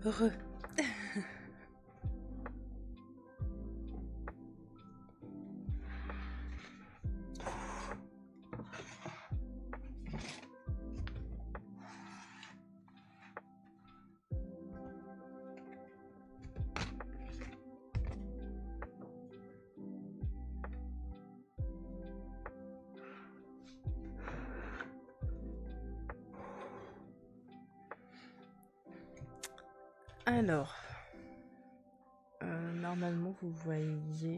Re. Alors, normalement vous voyez.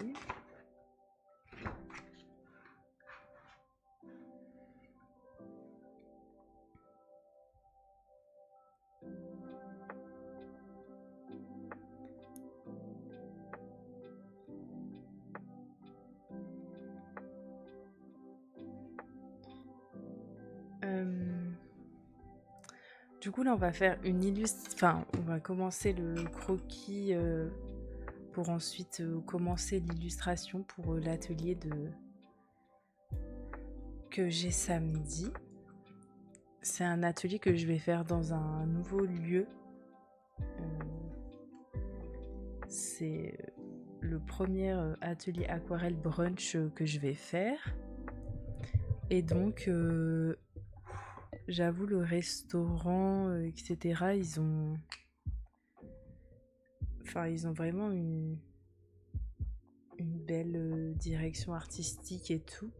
Du coup là on va faire une enfin on va commencer le croquis pour ensuite commencer l'illustration pour l'atelier que j'ai samedi. C'est un atelier que je vais faire dans un nouveau lieu. C'est le premier atelier aquarelle brunch que je vais faire. Et donc j'avoue le restaurant etc. ils ont vraiment une belle direction artistique et tout.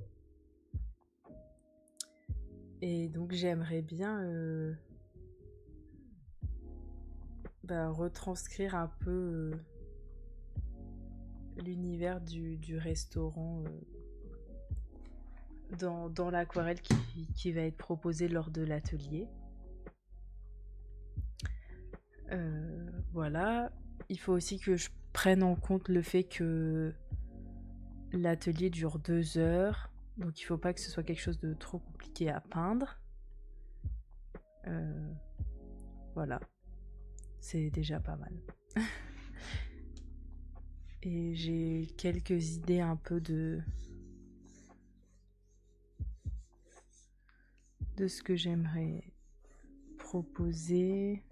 Et donc j'aimerais bien retranscrire un peu l'univers du restaurant dans l'aquarelle qui va être proposée lors de l'atelier. Voilà. Il faut aussi que je prenne en compte le fait que l'atelier dure 2 heures. Donc il faut pas que ce soit quelque chose de trop compliqué à peindre. Voilà. C'est déjà pas mal. Et j'ai quelques idées un peu de ce que j'aimerais proposer.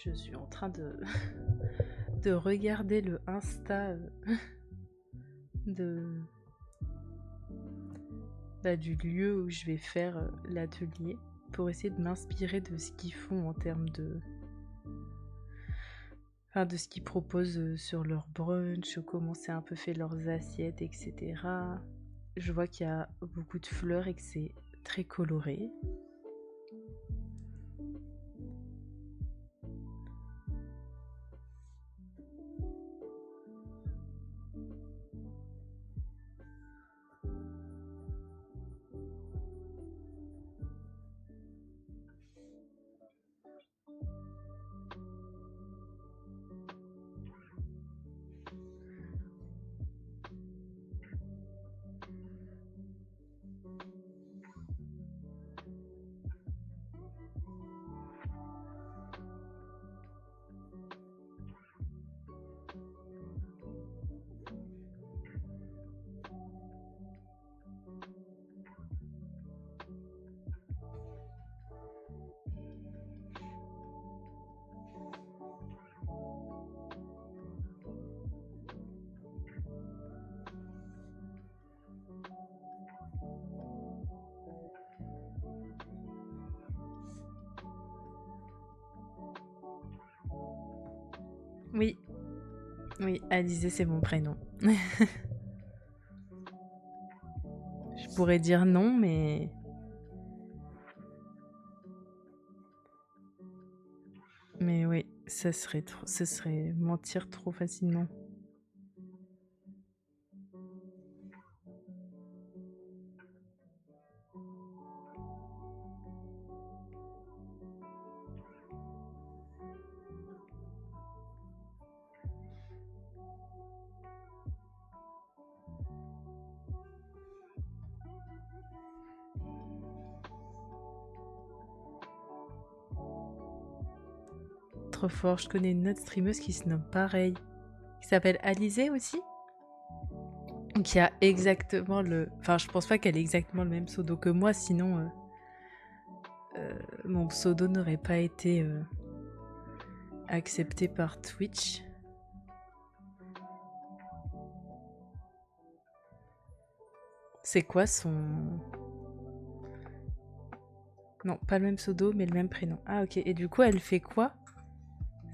Je suis en train de, de regarder le Insta de, du lieu où je vais faire l'atelier pour essayer de m'inspirer de ce qu'ils font en termes de... Enfin, de ce qu'ils proposent sur leur brunch, comment c'est un peu fait leurs assiettes, etc. Je vois qu'il y a beaucoup de fleurs et que c'est très coloré. Oui, oui, Alizé, c'est mon prénom. Je pourrais dire non, mais... Mais oui, ce serait mentir trop facilement. Trop fort, je connais une autre streameuse qui se nomme pareil. Qui s'appelle Alizé aussi. Qui a exactement le... Enfin, je pense pas qu'elle ait exactement le même pseudo que moi, sinon... mon pseudo n'aurait pas été accepté par Twitch. C'est quoi son... Non, pas le même pseudo, mais le même prénom. Ah ok, et du coup, elle fait quoi?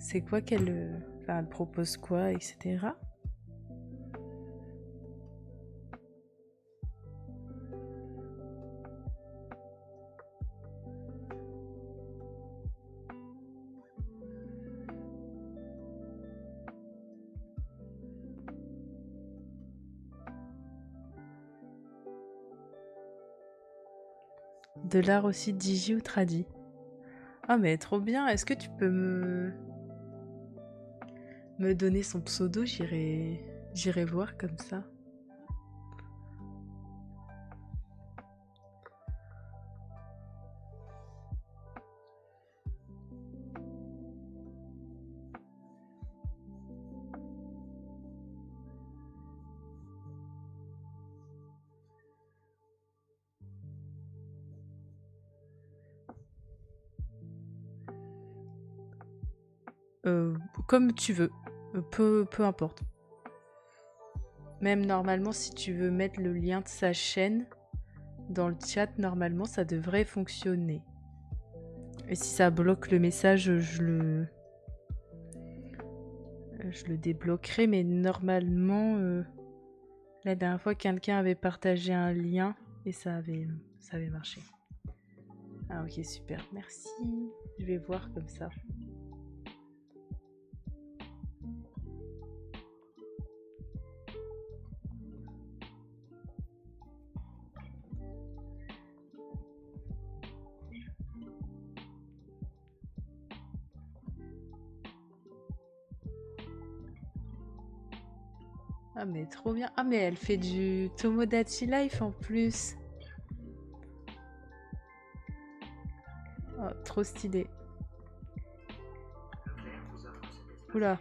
C'est quoi qu'elle... Enfin, elle propose quoi, etc. De l'art aussi digi ou tradi. Ah mais trop bien, est-ce que tu peux me donner son pseudo? J'irai voir comme ça. Comme tu veux, peu importe. Même normalement, si tu veux mettre le lien de sa chaîne dans le chat, normalement, ça devrait fonctionner. Et si ça bloque le message, je le débloquerai, mais normalement, la dernière fois, quelqu'un avait partagé un lien et ça avait marché. Ah ok, super, merci. Je vais voir comme ça. Ah mais trop bien. Ah mais elle fait du Tomodachi Life en plus. Oh, trop stylé. Oula.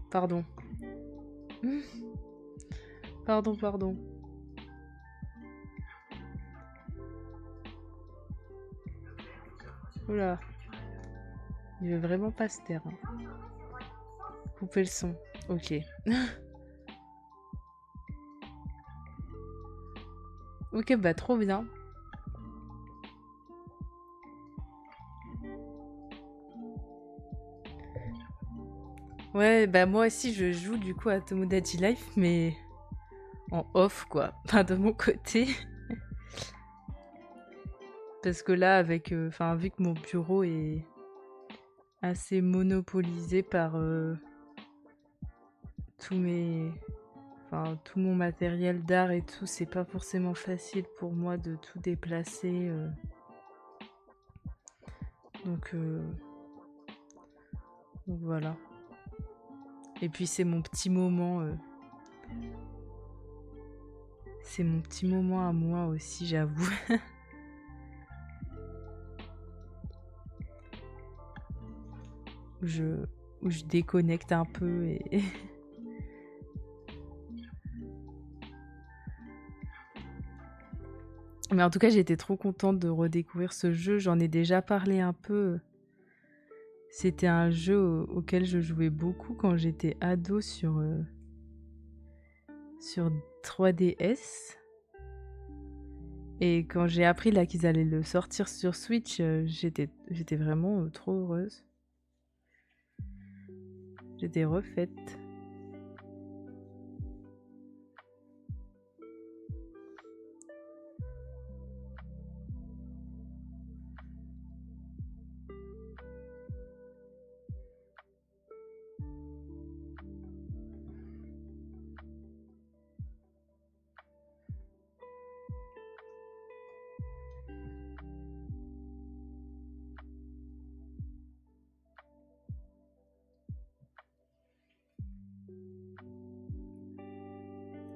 Pardon. Pardon. Oula. Il veut vraiment pas se taire, hein. Couper le son. Ok. Ok, bah trop bien. Ouais, bah moi aussi je joue du coup à Tomodachi Life, mais en off quoi, pas de mon côté. Parce que là, avec, enfin, vu que mon bureau est assez monopolisé par tous mes, enfin, tout mon matériel d'art et tout, c'est pas forcément facile pour moi de tout déplacer. Donc, donc voilà. Et puis c'est mon petit moment. C'est mon petit moment à moi aussi, j'avoue. où je, où je déconnecte un peu et... Mais en tout cas, j'étais trop contente de redécouvrir ce jeu. J'en ai déjà parlé un peu. C'était un jeu auquel je jouais beaucoup quand j'étais ado sur 3DS. Et quand j'ai appris là qu'ils allaient le sortir sur Switch, j'étais vraiment trop heureuse. J'étais refaite.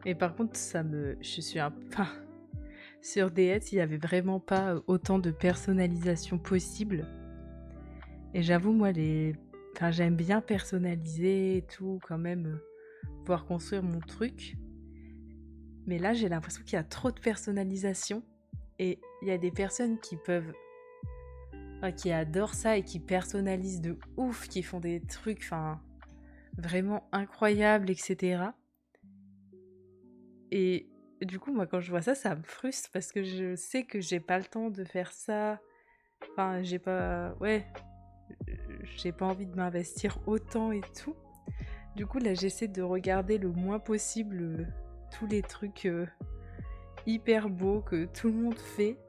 Mais par contre, je suis un... Enfin, sur DS, il n'y avait vraiment pas autant de personnalisation possible. Et j'avoue, moi, enfin, j'aime bien personnaliser et tout, quand même, pouvoir construire mon truc. Mais là, j'ai l'impression qu'il y a trop de personnalisation. Et il y a des personnes qui peuvent... Enfin, qui adorent ça et qui personnalisent de ouf, qui font des trucs, enfin, vraiment incroyables, etc. Et du coup, moi, quand je vois ça, ça me frustre parce que je sais que j'ai pas le temps de faire ça. Enfin, j'ai pas... Ouais, j'ai pas envie de m'investir autant et tout. Du coup, là, j'essaie de regarder le moins possible tous les trucs hyper beaux que tout le monde fait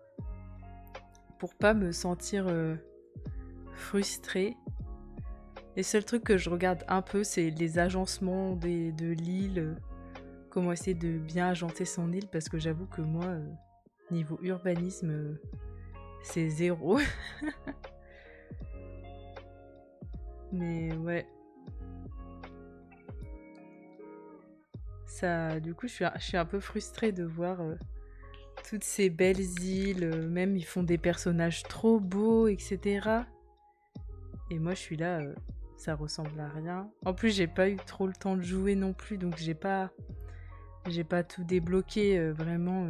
pour pas me sentir frustrée. Les seuls trucs que je regarde un peu, c'est les agencements de l'île, comment essayer de bien agencer son île, parce que j'avoue que moi, niveau urbanisme, c'est zéro. Mais ouais. Ça, du coup, je suis un peu frustrée de voir toutes ces belles îles. Même, ils font des personnages trop beaux, etc. Et moi, je suis là, ça ressemble à rien. En plus, j'ai pas eu trop le temps de jouer non plus, donc j'ai pas tout débloqué vraiment.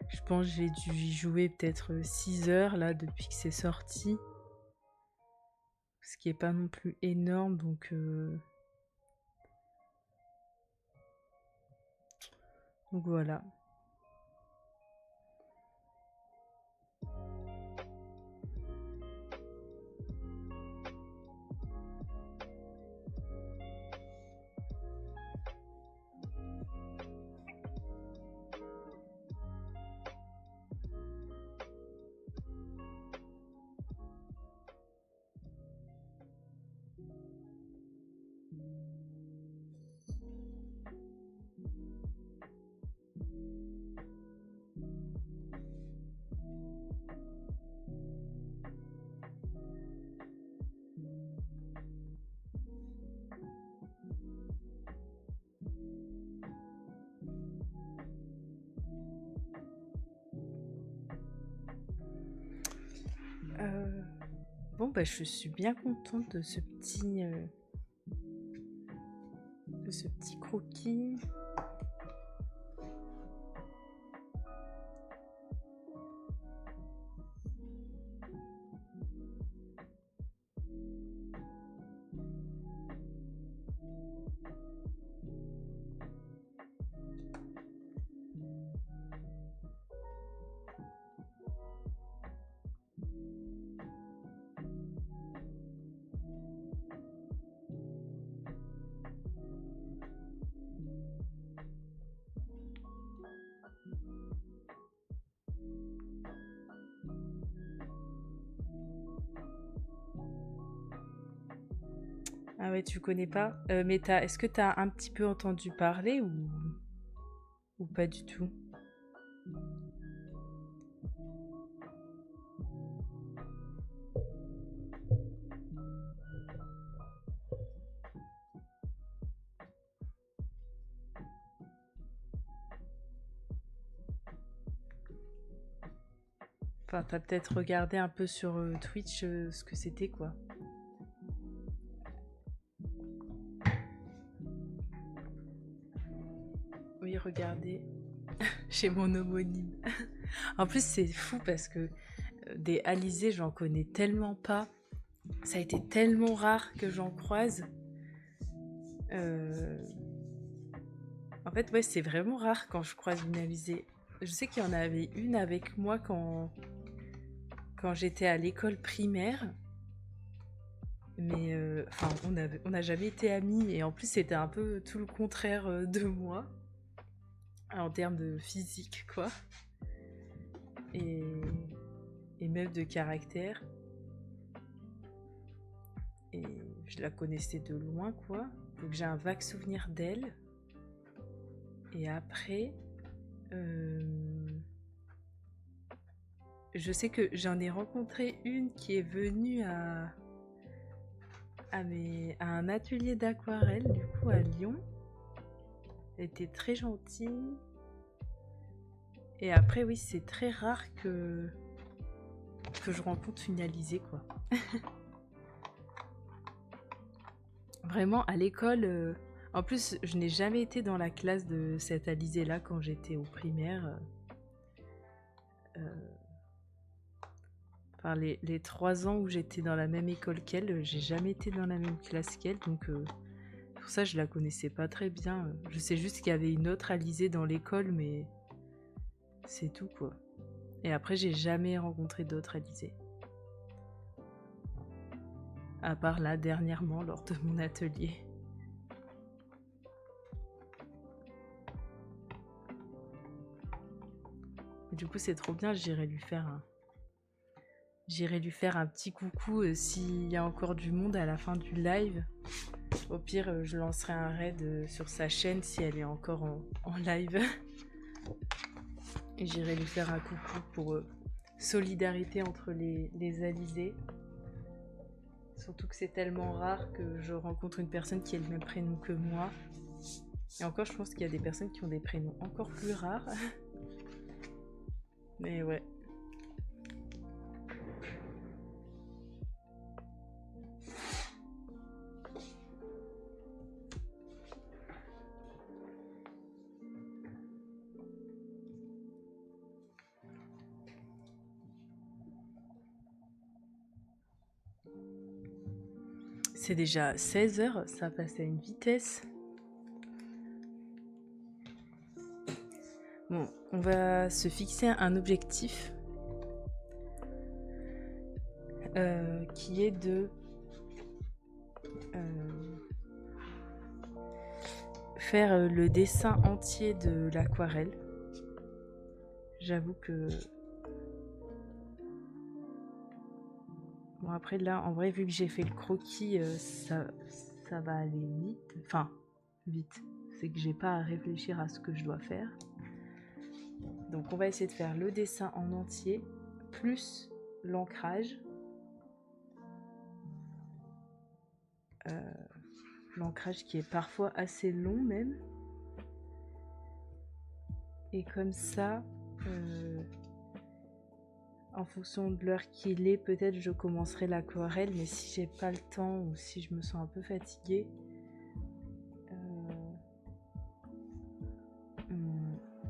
Je pense que j'ai dû y jouer peut-être 6 heures là depuis que c'est sorti. Ce qui est pas non plus énorme, donc voilà. Bon, bah, je suis bien contente de ce petit croquis. Ah ouais, tu connais pas? Mais est-ce que t'as un petit peu entendu parler ou pas du tout? Enfin, t'as peut-être regardé un peu sur Twitch ce que c'était, quoi. Oui, regardez. J'ai mon homonyme. En plus, c'est fou parce que des alizés, j'en connais tellement pas. Ça a été tellement rare que j'en croise. En fait, ouais, c'est vraiment rare quand je croise une alizée. Je sais qu'il y en avait une avec moi quand j'étais à l'école primaire. Mais enfin, on n'a jamais été amis. Et en plus, c'était un peu tout le contraire de moi. En termes de physique, quoi. Et, et même de caractère. Et je la connaissais de loin, quoi. Donc j'ai un vague souvenir d'elle. Et après, je sais que j'en ai rencontré une qui est venue à un atelier d'aquarelle, du coup, à Lyon. Elle était très gentille. Et après, oui, c'est très rare que je rencontre une alizée, quoi. Vraiment, à l'école... En plus, je n'ai jamais été dans la classe de cette alizée-là quand j'étais au primaire. Enfin, les 3 ans où j'étais dans la même école qu'elle, j'ai jamais été dans la même classe qu'elle, donc pour ça, je la connaissais pas très bien. Je sais juste qu'il y avait une autre alizée dans l'école, mais c'est tout, quoi. Et après, j'ai jamais rencontré d'autres alizées. À part là, dernièrement, lors de mon atelier. Et du coup, c'est trop bien, j'irai lui faire un petit coucou s'il y a encore du monde à la fin du live. Au pire, je lancerai un raid sur sa chaîne si elle est encore en live. Et j'irai lui faire un coucou pour solidarité entre les alizés. Surtout que c'est tellement rare que je rencontre une personne qui a le même prénom que moi. Et encore, je pense qu'il y a des personnes qui ont des prénoms encore plus rares. Mais ouais. C'est déjà 16h, ça passe à une vitesse. Bon, on va se fixer un objectif qui est de faire le dessin entier de l'aquarelle. J'avoue que... Bon, après là, en vrai, vu que j'ai fait le croquis, ça va aller vite. Enfin, vite. C'est que j'ai pas à réfléchir à ce que je dois faire. Donc on va essayer de faire le dessin en entier, plus l'ancrage. L'ancrage qui est parfois assez long même. Et comme ça, en fonction de l'heure qu'il est, peut-être je commencerai l'aquarelle, mais si j'ai pas le temps ou si je me sens un peu fatiguée,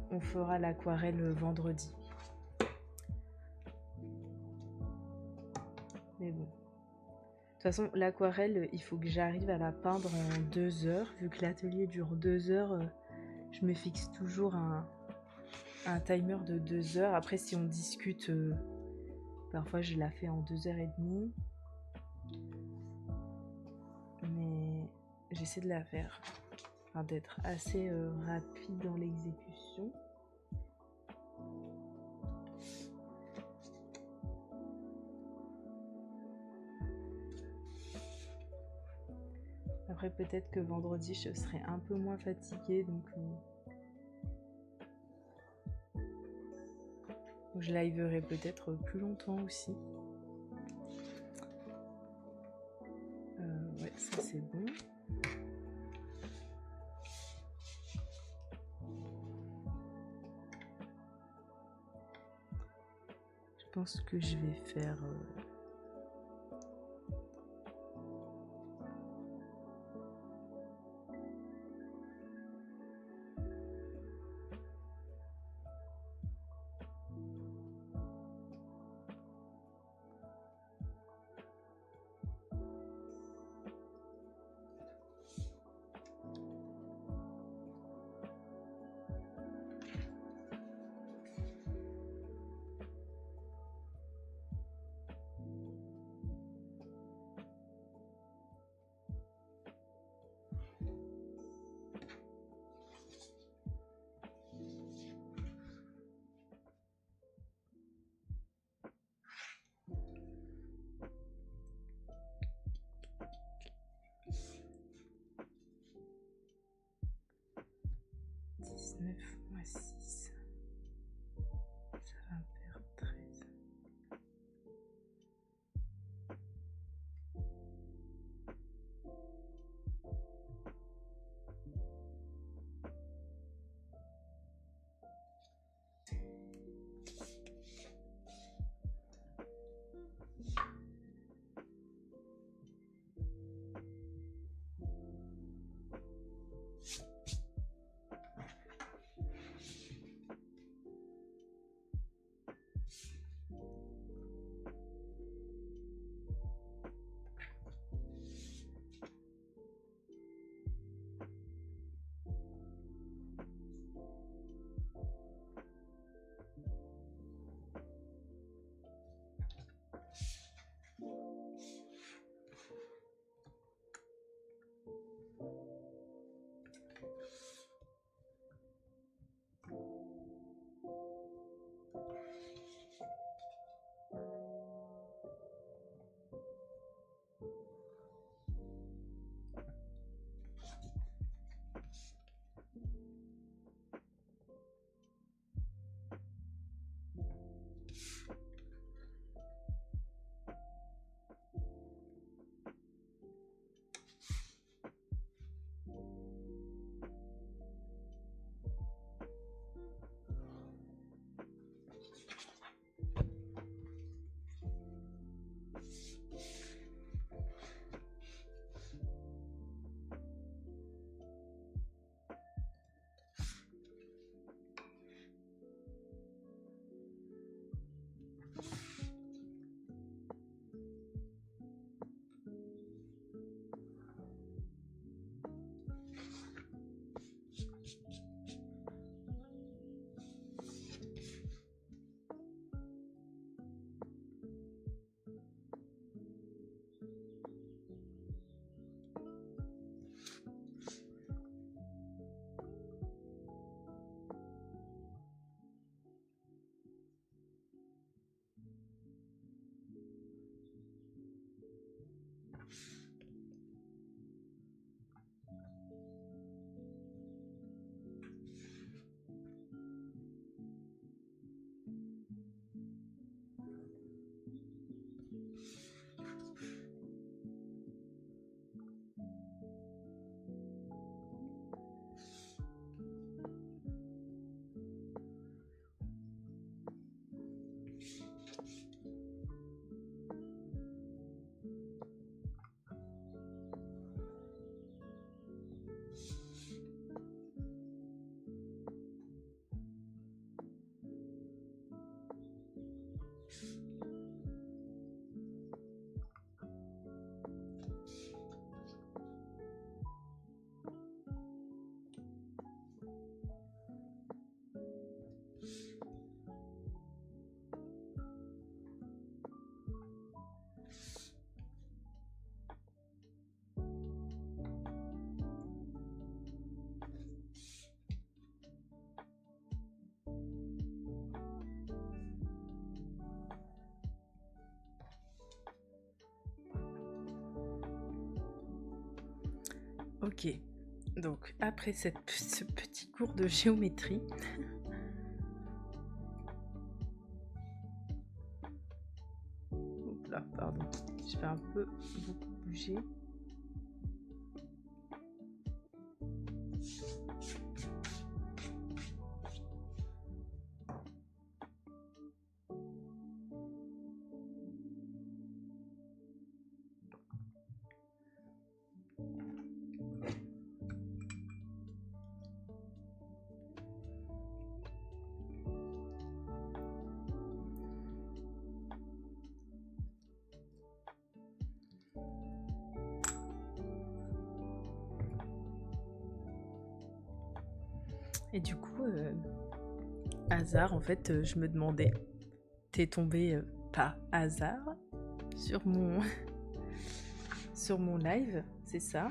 on fera l'aquarelle vendredi. Mais bon. De toute façon, l'aquarelle, il faut que j'arrive à la peindre en 2 heures. Vu que l'atelier dure 2 heures, je me fixe toujours un timer de 2 heures. Après, si on discute, parfois je la fais en 2h30. Mais j'essaie de la faire. Enfin, d'être assez rapide dans l'exécution. Après, peut-être que vendredi, je serai un peu moins fatiguée, donc je liverai peut-être plus longtemps aussi. Ouais, ça c'est bon. Je pense que je vais faire... moins 6, ça va me faire 13. Ok, donc après ce petit cours de géométrie, oups là, pardon, je vais un peu beaucoup bouger. Et du coup, hasard, en fait, je me demandais, t'es tombé par hasard sur mon sur mon live, c'est ça?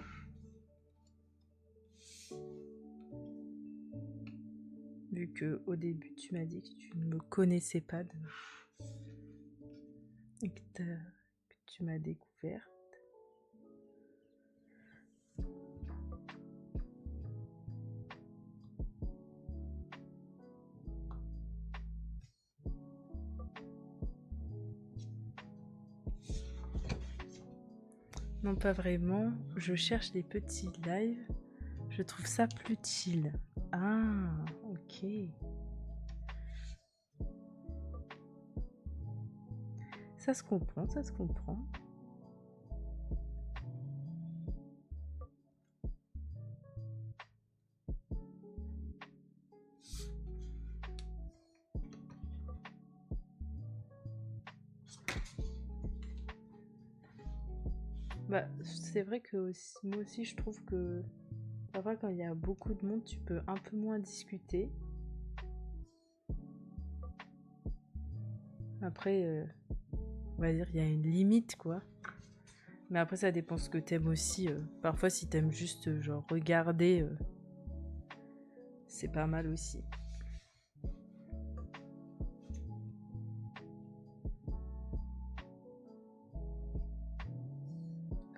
Vu que au début tu m'as dit que tu ne me connaissais pas et que tu m'as découvert. Non, pas vraiment. Je cherche des petits lives. Je trouve ça plus chill. Ah, ok. Ça se comprend, ça se comprend. Bah, c'est vrai que moi aussi, je trouve que parfois, quand il y a beaucoup de monde, tu peux un peu moins discuter. Après, on va dire, il y a une limite, quoi. Mais après, ça dépend ce que t'aimes aussi. Parfois, si t'aimes juste, genre, regarder, c'est pas mal aussi.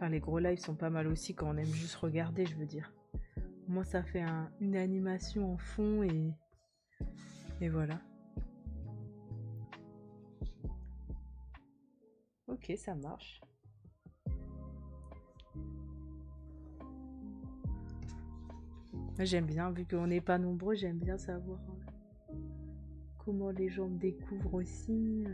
Enfin, les gros lives sont pas mal aussi quand on aime juste regarder, je veux dire. Moi, ça fait une animation en fond et voilà. Ok, ça marche. Moi, j'aime bien, vu qu'on n'est pas nombreux, j'aime bien savoir comment les gens me découvrent aussi.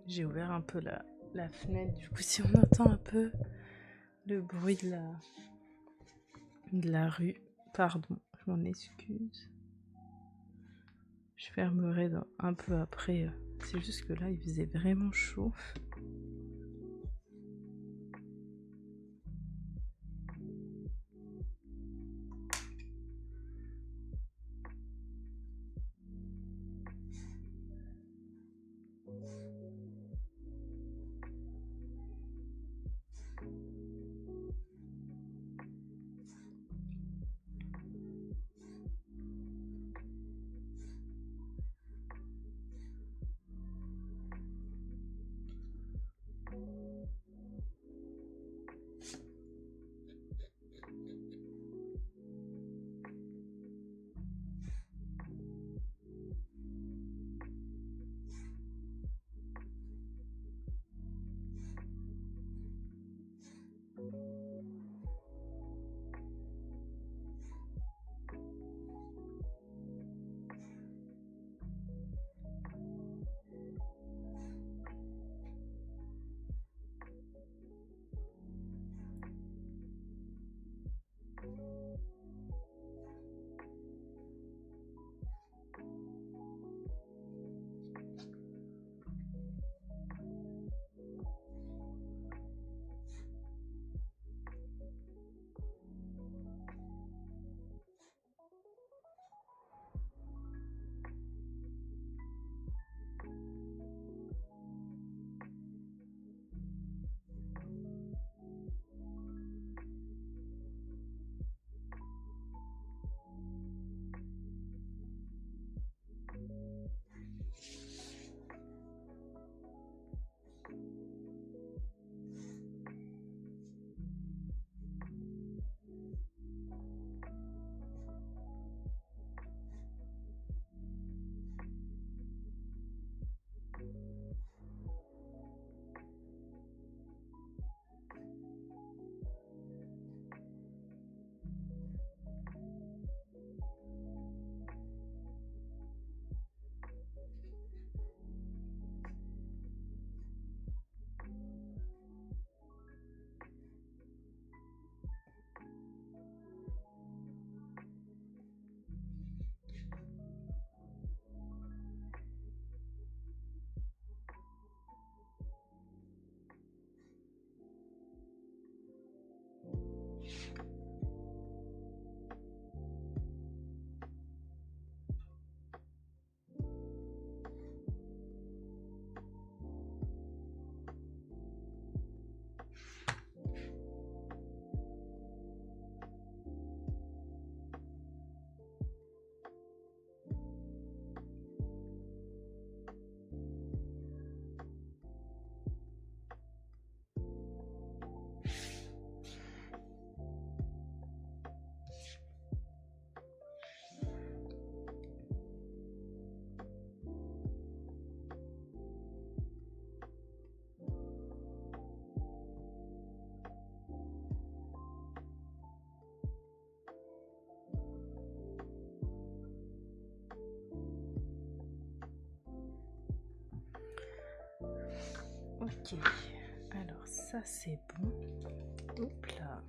J'ai ouvert un peu la fenêtre, du coup si on entend un peu le bruit de la rue, pardon, je m'en excuse. Je fermerai un peu après, c'est juste que là il faisait vraiment chaud. Ok, alors ça c'est bon. Hop là.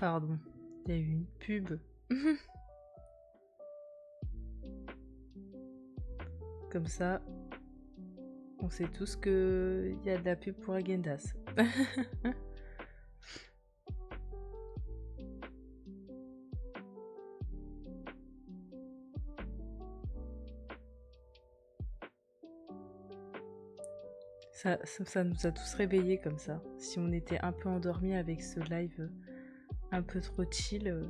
Pardon, il y a eu une pub. Comme ça, on sait tous qu'il y a de la pub pour Agendas. Ça nous a tous réveillés comme ça. Si on était un peu endormis avec ce live un peu trop chill.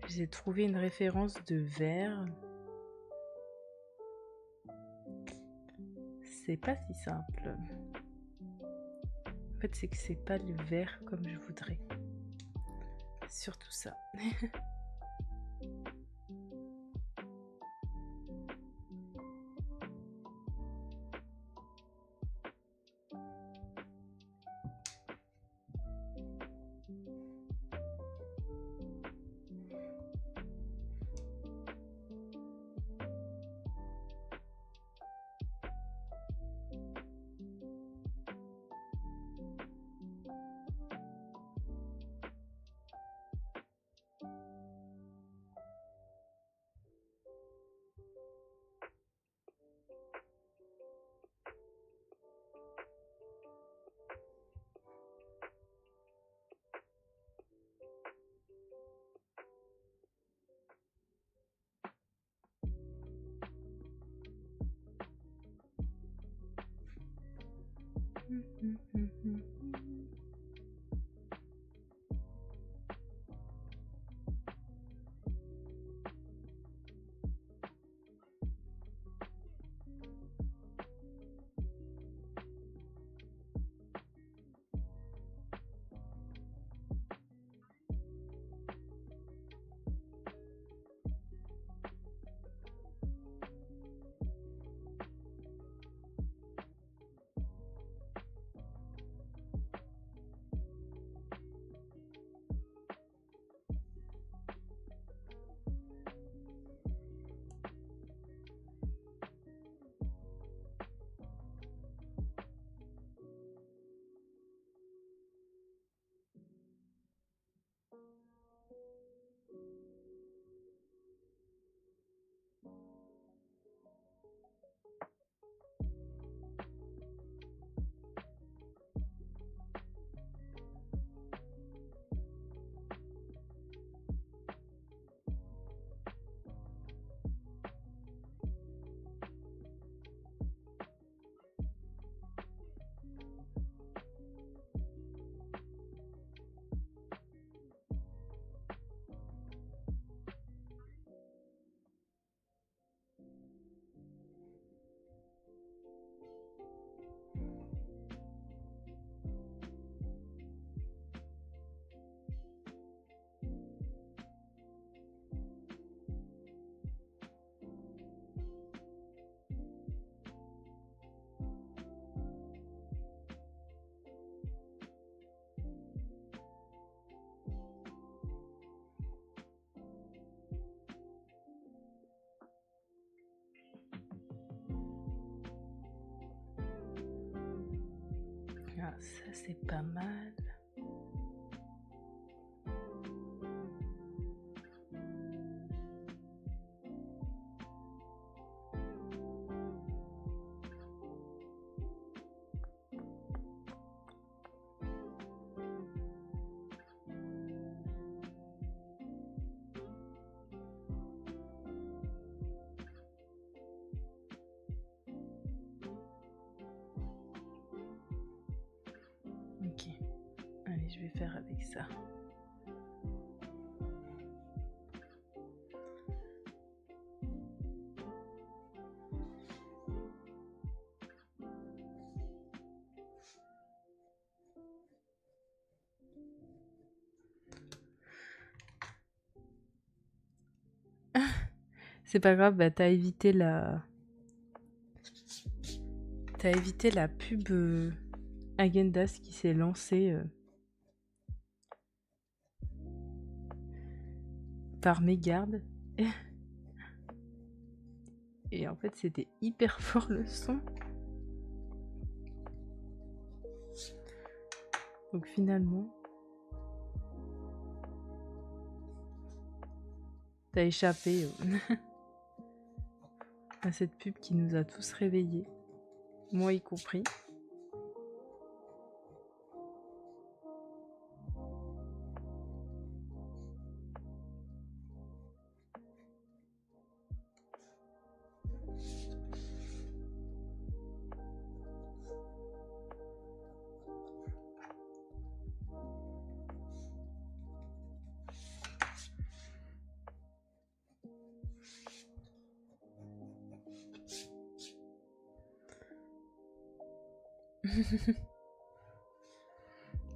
J'ai trouvé une référence de verre. C'est pas si simple. En fait, c'est que c'est pas le verre comme je voudrais. Surtout ça. Ah, ça c'est pas mal. Ok, allez, je vais faire avec ça. C'est pas grave, bah t'as évité la pub Agendas qui s'est lancée par mégarde. Et en fait, c'était hyper fort le son. Donc finalement, t'as échappé à cette pub qui nous a tous réveillés, moi y compris.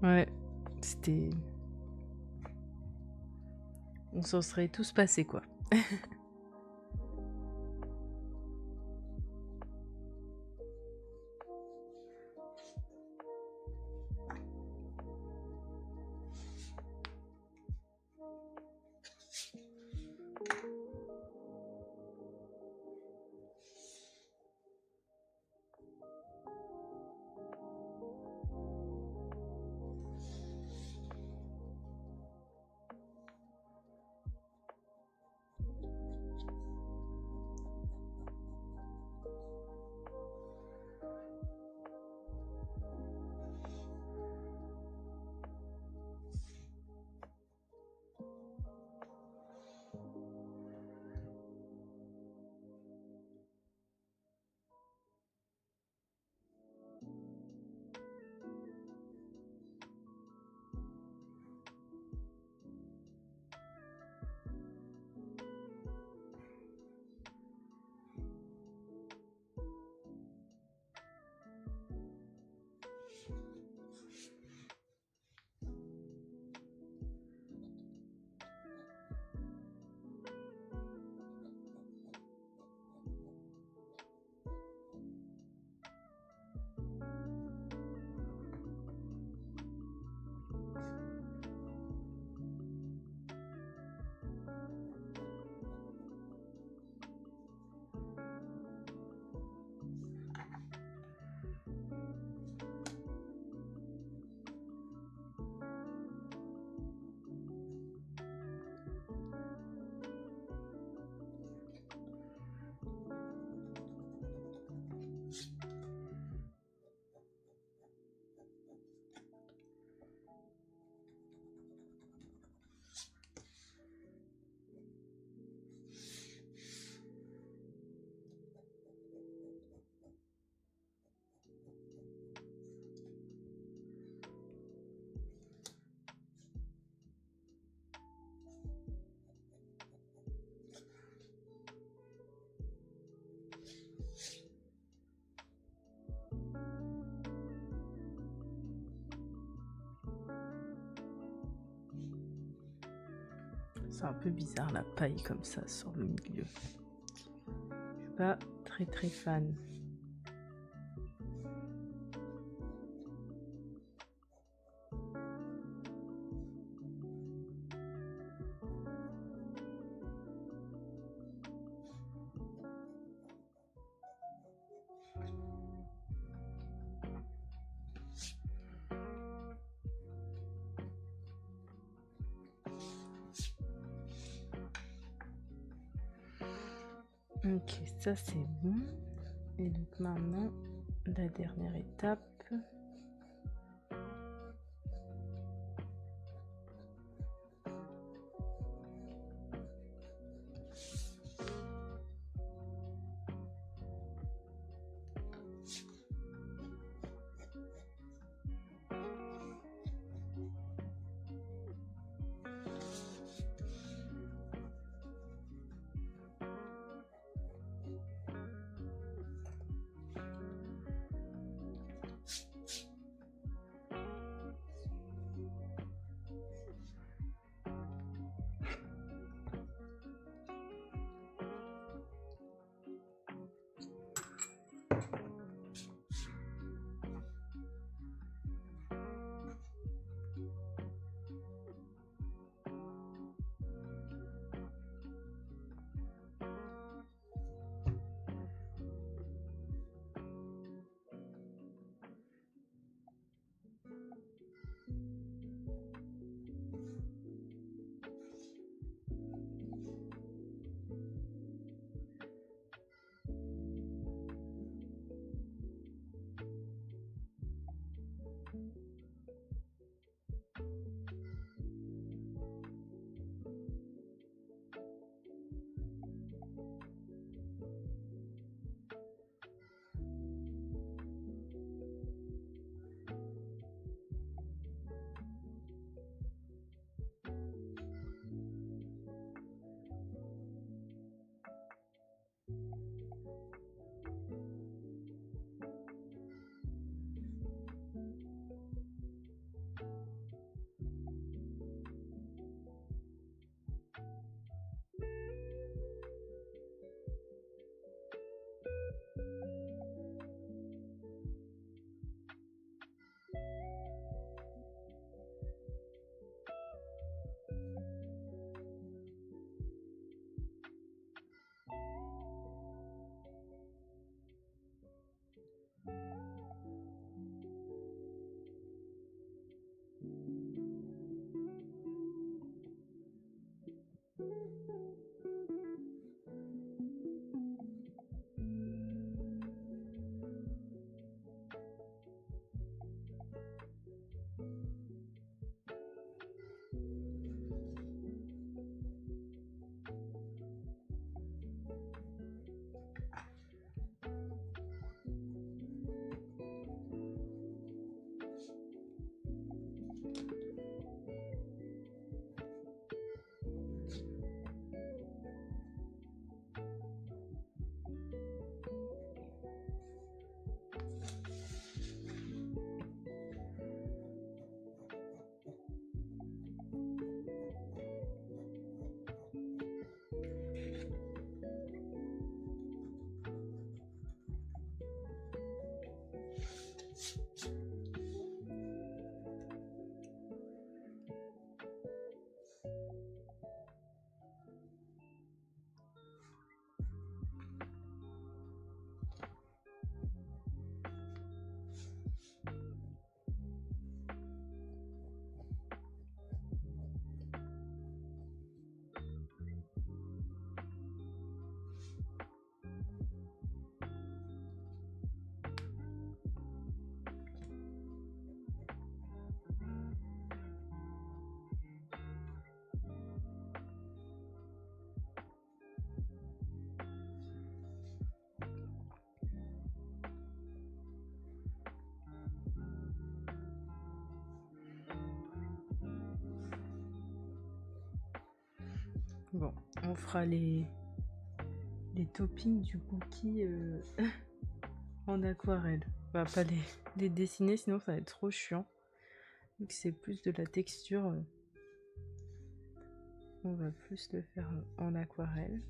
Ouais, c'était... On s'en serait tous passés, quoi. C'est un peu bizarre la paille comme ça sur le milieu. Je suis pas très fan. Ok, ça c'est bon. Et donc maintenant, la dernière étape. On fera les toppings du cookie en aquarelle. On va pas les dessiner, sinon ça va être trop chiant. Vu que c'est plus de la texture, on va plus le faire en aquarelle.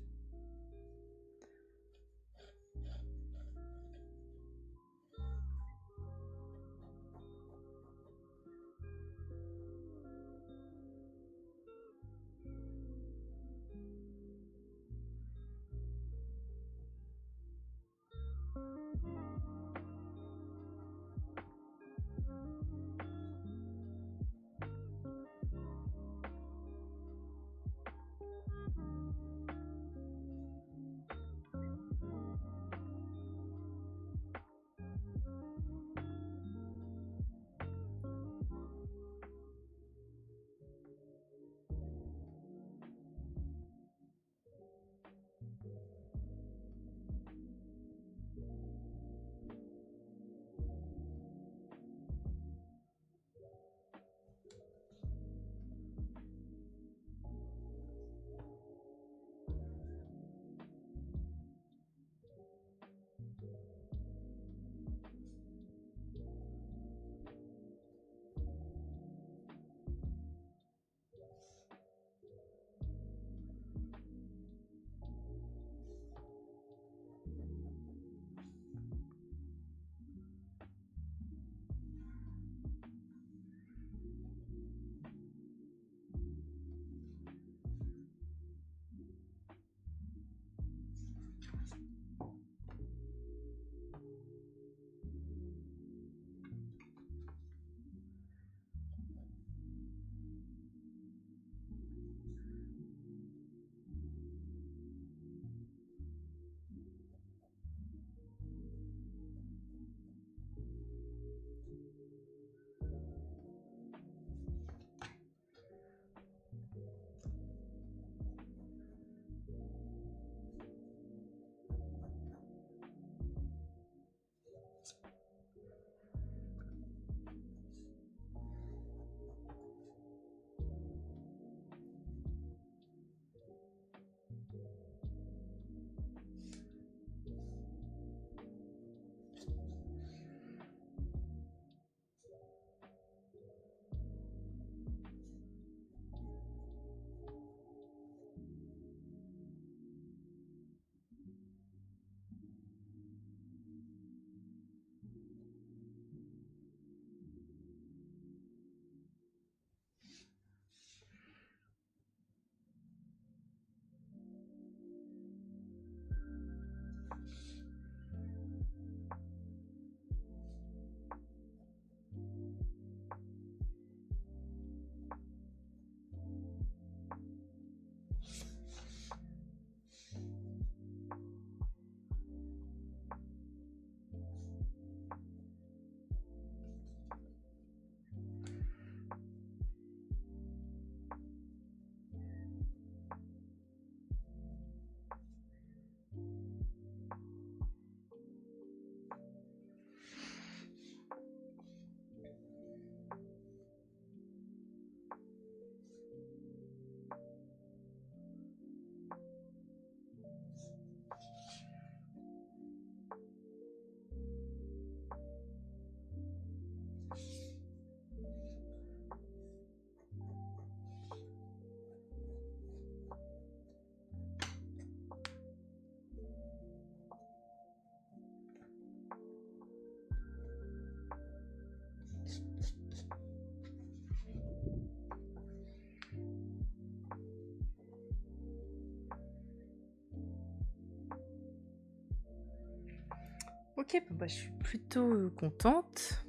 Ok, bah, je suis plutôt contente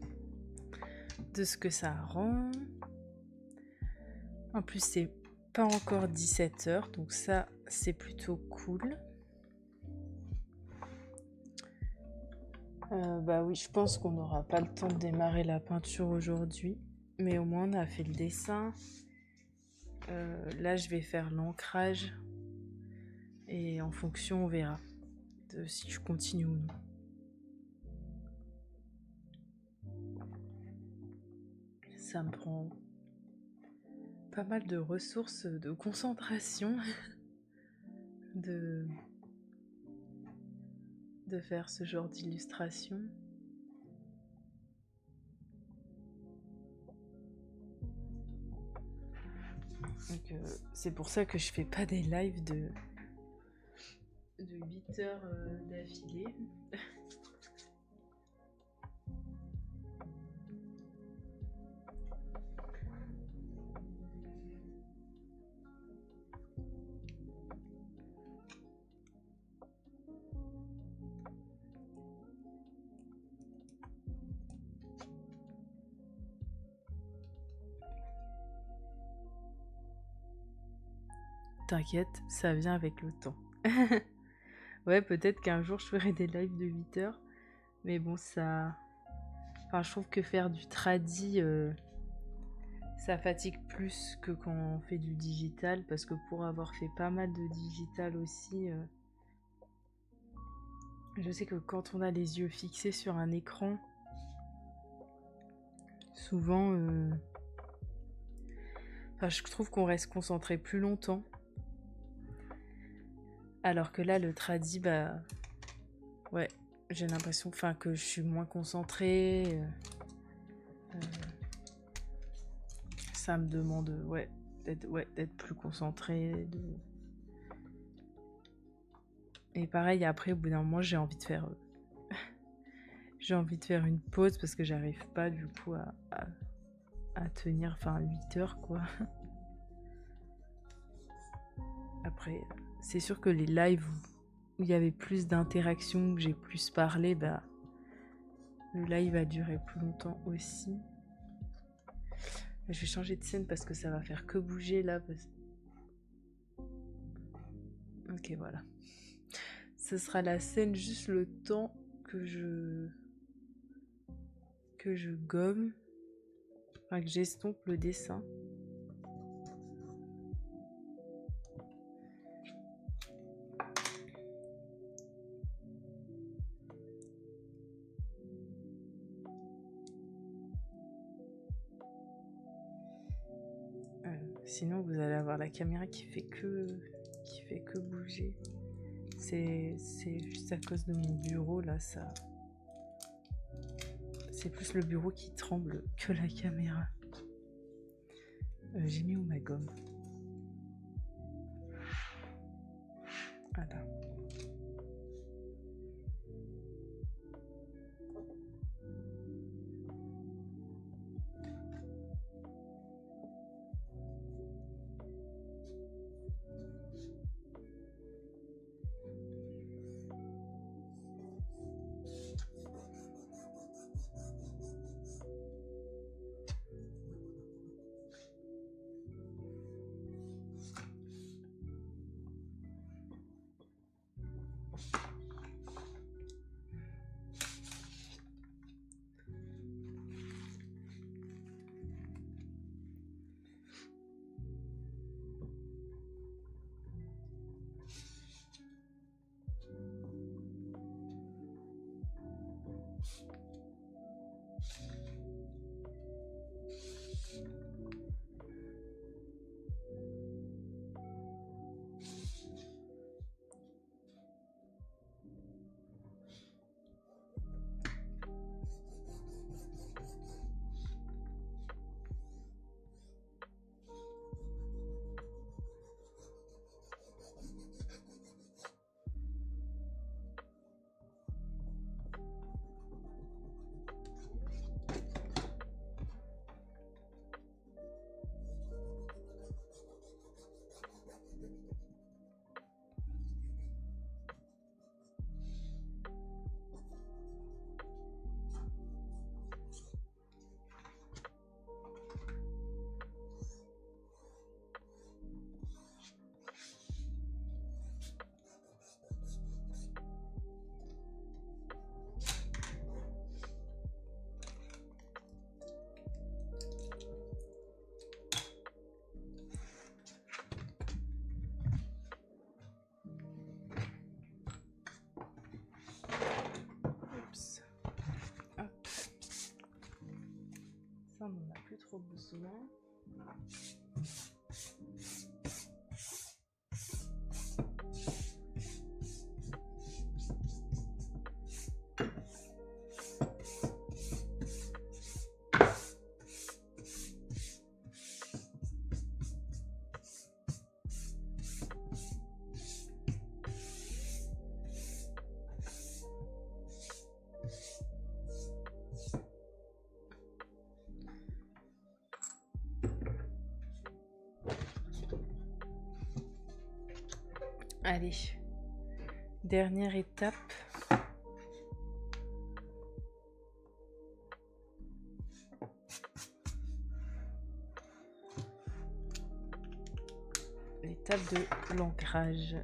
de ce que ça rend. En plus, c'est pas encore 17h, donc ça, c'est plutôt cool. Bah oui, je pense qu'on n'aura pas le temps de démarrer la peinture aujourd'hui, mais au moins on a fait le dessin. Là, je vais faire l'ancrage et en fonction, on verra de si je continue ou non. Ça me prend pas mal de ressources de concentration. de faire ce genre d'illustration. Donc c'est pour ça que je fais pas des lives de 8 heures d'affilée. T'inquiète, ça vient avec le temps. Ouais, peut-être qu'un jour je ferai des lives de 8 heures. Mais bon, ça... Enfin, je trouve que faire du tradi, ça fatigue plus que quand on fait du digital. Parce que pour avoir fait pas mal de digital aussi, je sais que quand on a les yeux fixés sur un écran, souvent... Enfin, je trouve qu'on reste concentré plus longtemps. Alors que là, le tradi, bah... Ouais, j'ai l'impression que je suis moins concentrée. Ça me demande d'être plus concentrée. Et pareil, après, au bout d'un moment, j'ai envie de faire une pause parce que j'arrive pas du coup à tenir 8 heures quoi. Après, c'est sûr que les lives où il y avait plus d'interaction, où j'ai plus parlé, bah le live a duré plus longtemps aussi. Je vais changer de scène parce que ça va faire que bouger là. Ok, voilà. Ce sera la scène juste le temps que je gomme, que j'estompe le dessin. Sinon, vous allez avoir la caméra qui fait que bouger. C'est juste à cause de mon bureau là, ça. C'est plus le bureau qui tremble que la caméra. J'ai mis où ma gomme? Voilà. Ça, on n'en a plus trop besoin. Allez, dernière étape. L'étape de l'ancrage.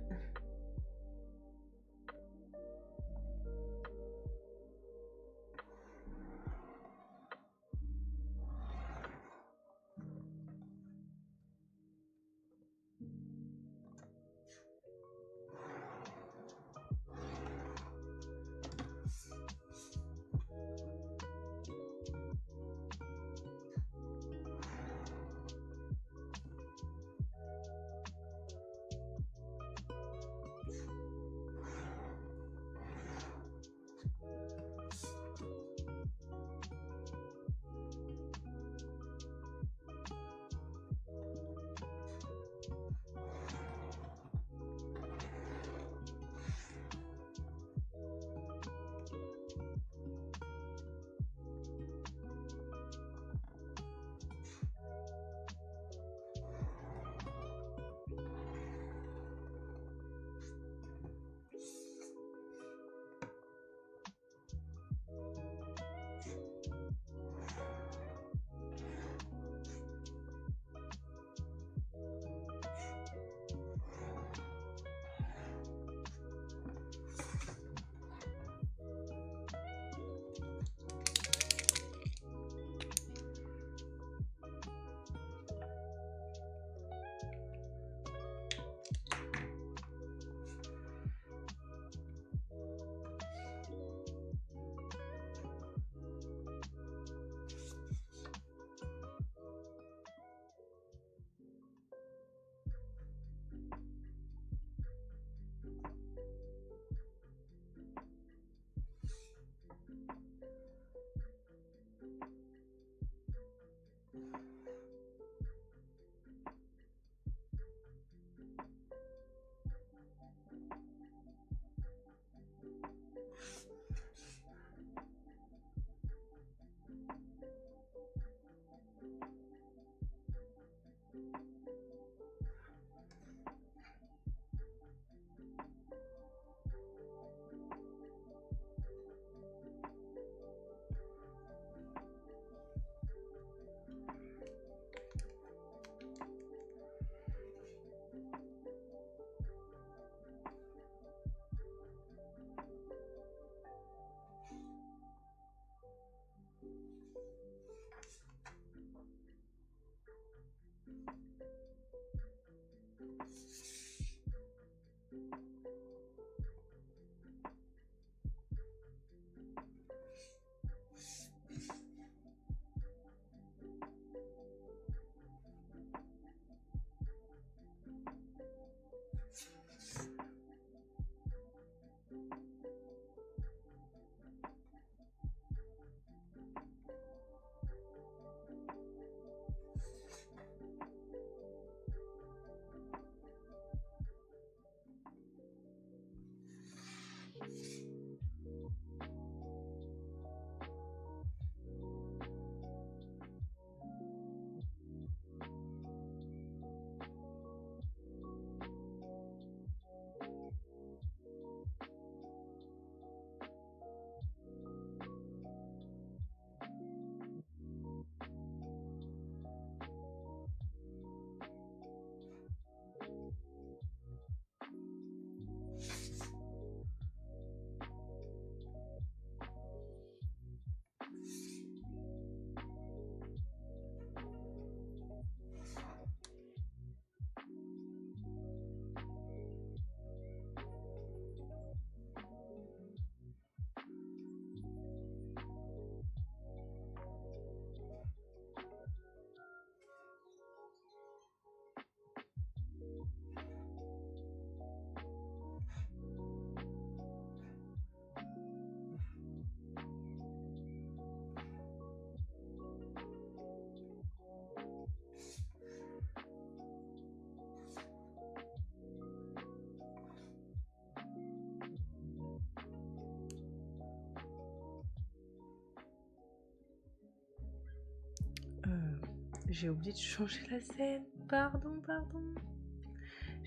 J'ai oublié de changer la scène. Pardon.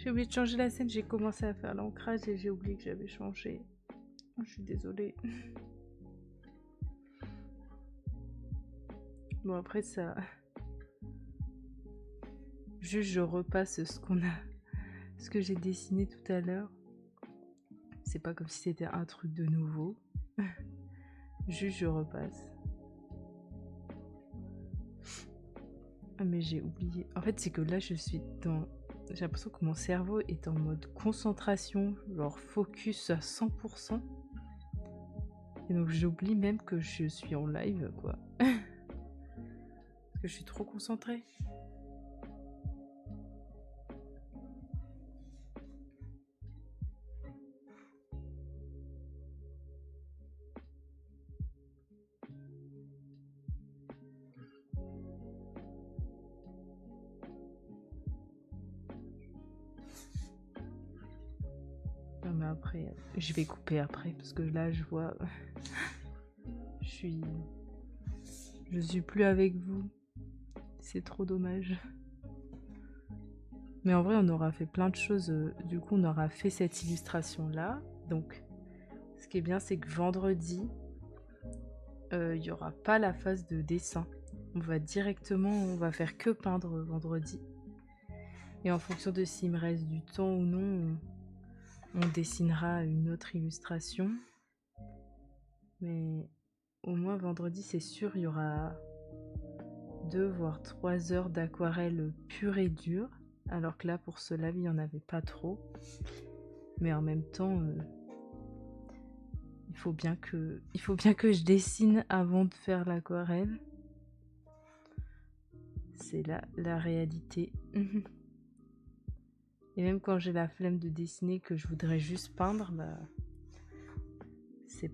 J'ai oublié de changer la scène, j'ai commencé à faire l'ancrage et j'ai oublié que j'avais changé. Oh, je suis désolée. Bon après ça... Juste je repasse ce que j'ai dessiné tout à l'heure. C'est pas comme si c'était un truc de nouveau. Juste je repasse. Ah mais j'ai oublié. En fait c'est que là je suis dans... J'ai l'impression que mon cerveau est en mode concentration, genre focus à 100%. Et donc j'oublie même que je suis en live quoi. Parce que je suis trop concentrée. Non mais après, je vais couper après parce que là je vois... Je suis plus avec vous. C'est trop dommage. Mais en vrai, on aura fait plein de choses. Du coup, on aura fait cette illustration-là. Donc, ce qui est bien, c'est que vendredi, il n'y aura pas la phase de dessin. On va faire que peindre vendredi. Et en fonction de s'il me reste du temps ou non, on dessinera une autre illustration. Mais au moins vendredi, c'est sûr, il y aura 2 voire 3 heures d'aquarelle pure et dure. Alors que là, pour ce live, il n'y en avait pas trop. Mais en même temps, il faut bien que je dessine avant de faire l'aquarelle. C'est la réalité. Et même quand j'ai la flemme de dessiner, que je voudrais juste peindre, bah... c'est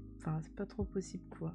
pas trop possible, quoi.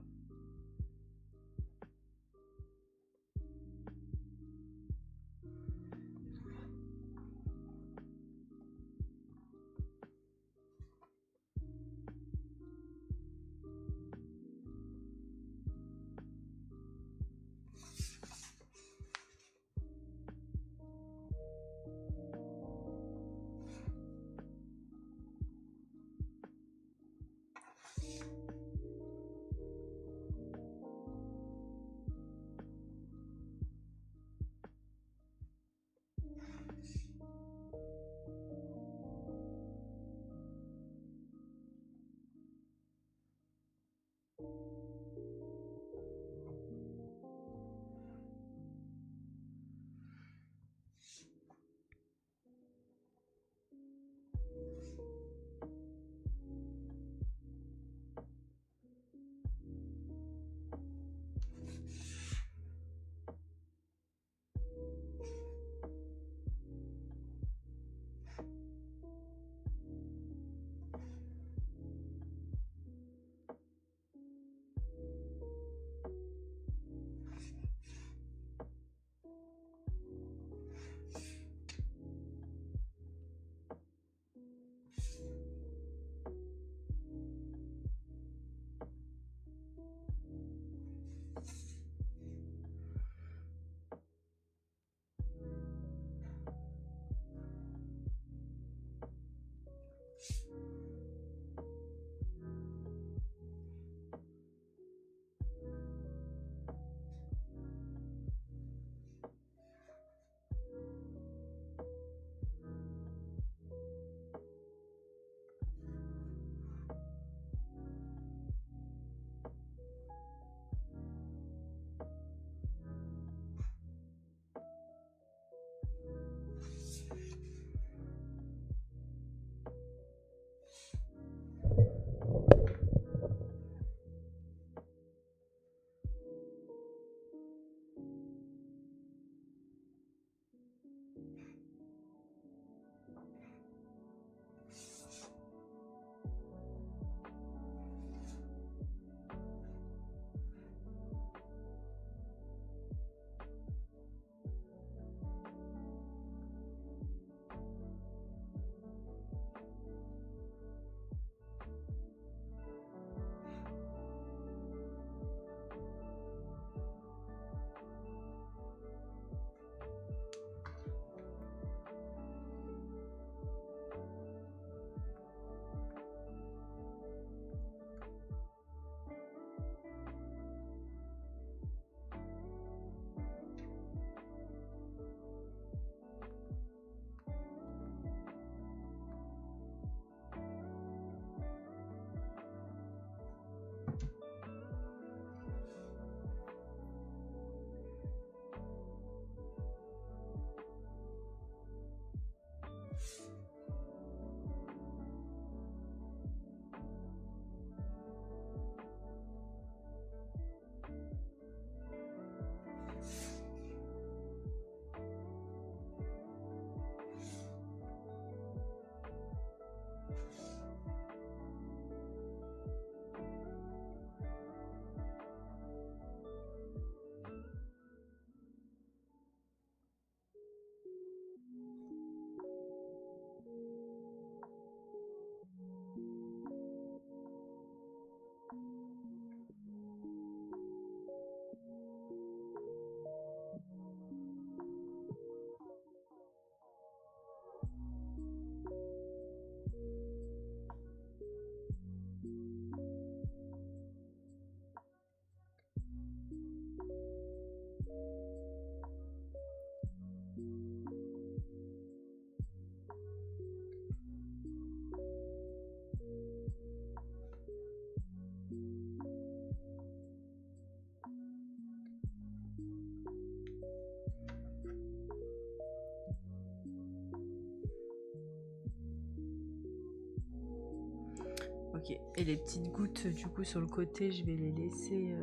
Ok, et les petites gouttes du coup sur le côté, je vais les laisser...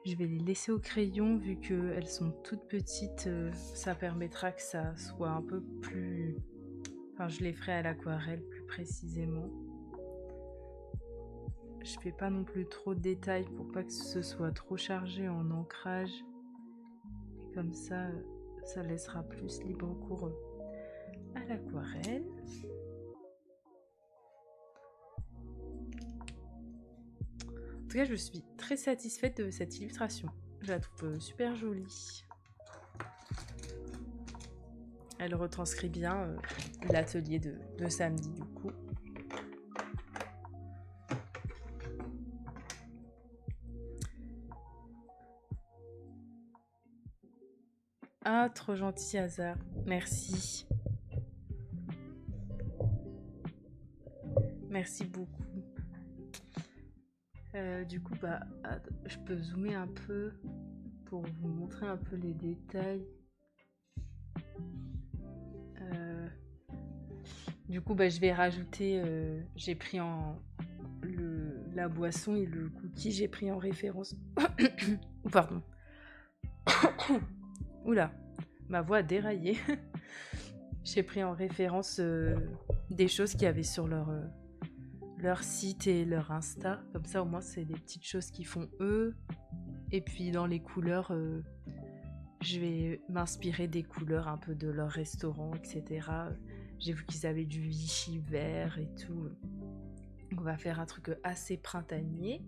Je vais les laisser au crayon vu qu'elles sont toutes petites, ça permettra que ça soit un peu plus... Enfin, je les ferai à l'aquarelle plus précisément. Je fais pas non plus trop de détails pour pas que ce soit trop chargé en ancrage. Et comme ça, ça laissera plus libre cours à l'aquarelle. En tout cas, je suis très satisfaite de cette illustration. Je la trouve super jolie. Elle retranscrit bien l'atelier de samedi du coup. Ah, trop gentil Hasard. Merci. Merci beaucoup. Du coup, bah, je peux zoomer un peu pour vous montrer un peu les détails. Du coup, bah, je vais rajouter... j'ai pris en... la boisson et le cookie, j'ai pris en référence... Pardon. Oula, ma voix a déraillé. J'ai pris en référence des choses qu'il y avait sur leur site et leur Insta. Comme ça, au moins, c'est des petites choses qu'ils font eux. Et puis, dans les couleurs, je vais m'inspirer des couleurs un peu de leur restaurant, etc. J'ai vu qu'ils avaient du Vichy vert et tout. On va faire un truc assez printanier.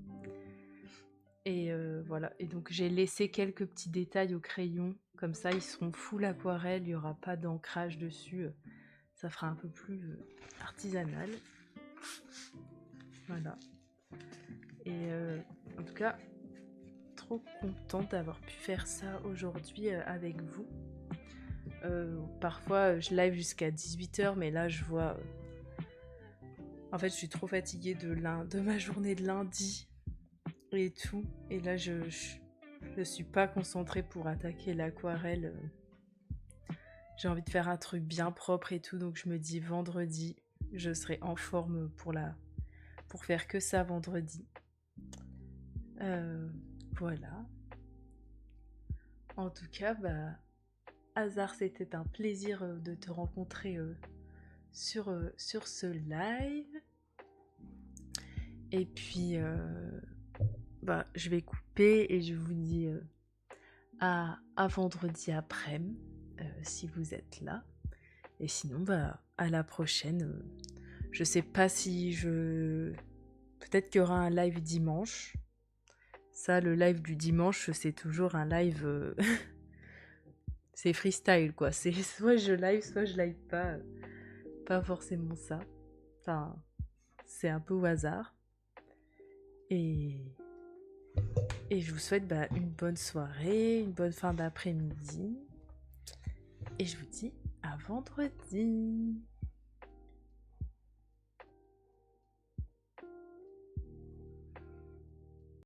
Et voilà. Et donc, j'ai laissé quelques petits détails au crayon. Comme ça, ils seront full aquarelle. Il n'y aura pas d'ancrage dessus. Ça fera un peu plus artisanal. Voilà. Et en tout cas, trop contente d'avoir pu faire ça aujourd'hui avec vous. Parfois, je live jusqu'à 18h, mais là, je vois... En fait, je suis trop fatiguée de ma journée de lundi et tout. Et là, je suis pas concentrée pour attaquer l'aquarelle. J'ai envie de faire un truc bien propre et tout, donc je me dis vendredi, je serai en forme pour faire que ça vendredi. Voilà. En tout cas, bah, Hasard, c'était un plaisir de te rencontrer sur ce live. Et puis, bah, je vais couper et je vous dis à vendredi après-midi, si vous êtes là. Et sinon, bah, à la prochaine. Je sais pas si peut-être qu'il y aura un live dimanche. Ça, le live du dimanche, c'est toujours un live... c'est freestyle, quoi. C'est soit je live pas. Pas forcément ça. Enfin, c'est un peu au hasard. Et je vous souhaite une bonne soirée, une bonne fin d'après-midi. Et je vous dis à vendredi.